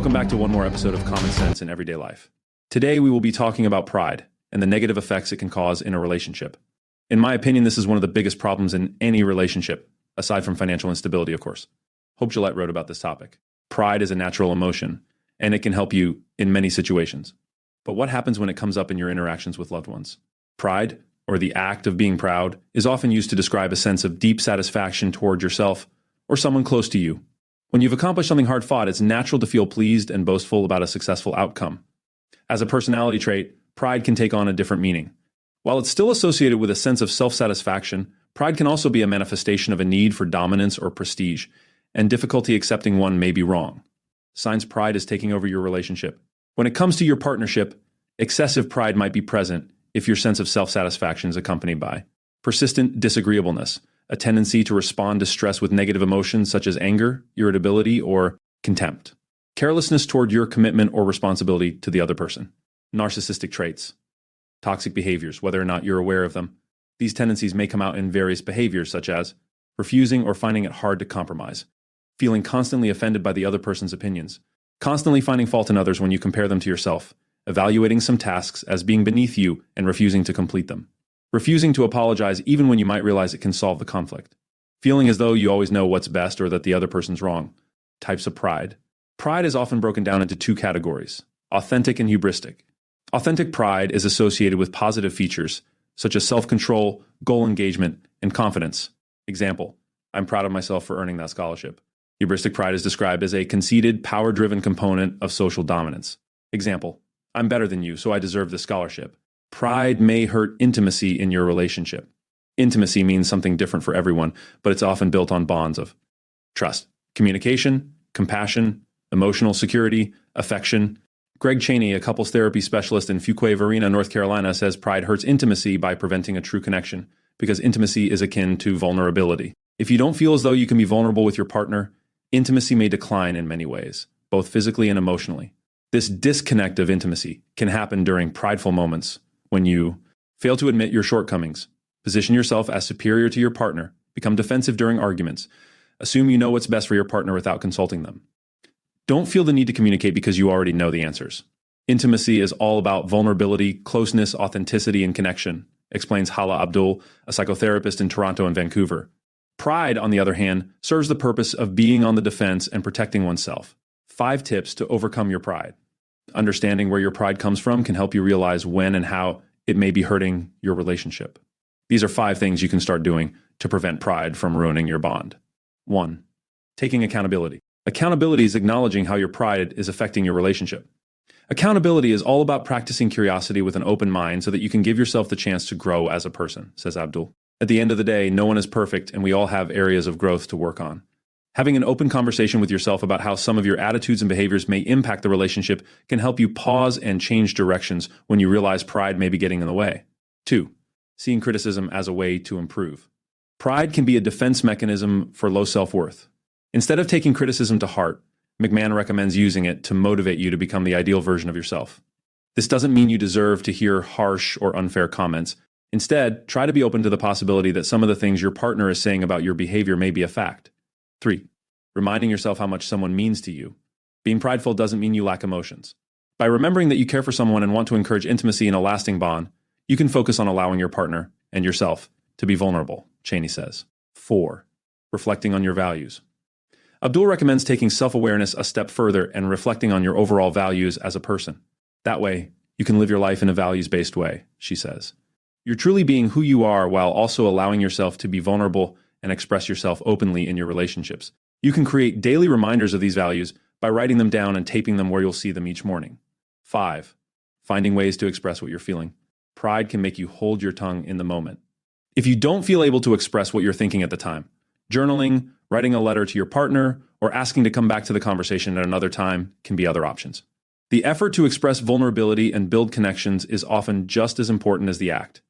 Welcome back to one more episode of Common Sense in Everyday Life. Today we will be talking about pride and the negative effects it can cause in a relationship. In my opinion, this is one of the biggest problems in any relationship, aside from financial instability, of course. Hope Gillette wrote about this topic. Pride is a natural emotion, and it can help you in many situations. But what happens when it comes up in your interactions with loved ones? Pride, or the act of being proud, is often used to describe a sense of deep satisfaction toward yourself or someone close to you. When you've accomplished something hard-fought, it's natural to feel pleased and boastful about a successful outcome. As a personality trait, pride can take on a different meaning. While it's still associated with a sense of self-satisfaction, pride can also be a manifestation of a need for dominance or prestige, and difficulty accepting one may be wrong. Signs pride is taking over your relationship. When it comes to your partnership, excessive pride might be present if your sense of self-satisfaction is accompanied by persistent disagreeableness, a tendency to respond to stress with negative emotions such as anger, irritability, or contempt. Carelessness toward your commitment or responsibility to the other person. Narcissistic traits. Toxic behaviors, whether or not you're aware of them. These tendencies may come out in various behaviors such as refusing or finding it hard to compromise, feeling constantly offended by the other person's opinions, constantly finding fault in others when you compare them to yourself, evaluating some tasks as being beneath you and refusing to complete them. Refusing to apologize even when you might realize it can solve the conflict. Feeling as though you always know what's best or that the other person's wrong. Types of pride. Pride is often broken down into two categories, authentic and hubristic. Authentic pride is associated with positive features, such as self-control, goal engagement, and confidence. Example, I'm proud of myself for earning that scholarship. Hubristic pride is described as a conceited, power-driven component of social dominance. Example, I'm better than you, so I deserve this scholarship. Pride may hurt intimacy in your relationship. Intimacy means something different for everyone, but it's often built on bonds of trust, communication, compassion, emotional security, affection. Greg Cheney, a couples therapy specialist in Fuquay-Varina, North Carolina, says pride hurts intimacy by preventing a true connection, because intimacy is akin to vulnerability. If you don't feel as though you can be vulnerable with your partner, intimacy may decline in many ways, both physically and emotionally. This disconnect of intimacy can happen during prideful moments, when you fail to admit your shortcomings, position yourself as superior to your partner, become defensive during arguments, assume you know what's best for your partner without consulting them. Don't feel the need to communicate because you already know the answers. Intimacy is all about vulnerability, closeness, authenticity, and connection, explains Hala Abdul, a psychotherapist in Toronto and Vancouver. Pride, on the other hand, serves the purpose of being on the defense and protecting oneself. 5 tips to overcome your pride. Understanding where your pride comes from can help you realize when and how it may be hurting your relationship. These are 5 things you can start doing to prevent pride from ruining your bond. 1. Taking accountability. Accountability is acknowledging how your pride is affecting your relationship. Accountability is all about practicing curiosity with an open mind so that you can give yourself the chance to grow as a person, says Abdul. At the end of the day, no one is perfect and we all have areas of growth to work on. Having an open conversation with yourself about how some of your attitudes and behaviors may impact the relationship can help you pause and change directions when you realize pride may be getting in the way. 2. Seeing criticism as a way to improve. Pride can be a defense mechanism for low self-worth. Instead of taking criticism to heart, McMahon recommends using it to motivate you to become the ideal version of yourself. This doesn't mean you deserve to hear harsh or unfair comments. Instead, try to be open to the possibility that some of the things your partner is saying about your behavior may be a fact. 3. Reminding yourself how much someone means to you. Being prideful doesn't mean you lack emotions. By remembering that you care for someone and want to encourage intimacy in a lasting bond, you can focus on allowing your partner and yourself to be vulnerable, Cheney says. 4. Reflecting on your values. Abdul recommends taking self-awareness a step further and reflecting on your overall values as a person. That way, you can live your life in a values-based way, she says. You're truly being who you are while also allowing yourself to be vulnerable and express yourself openly in your relationships. You can create daily reminders of these values by writing them down and taping them where you'll see them each morning. 5. Finding ways to express what you're feeling. Pride can make you hold your tongue in the moment. If you don't feel able to express what you're thinking at the time, journaling, writing a letter to your partner, or asking to come back to the conversation at another time can be other options. The effort to express vulnerability and build connections is often just as important as the act.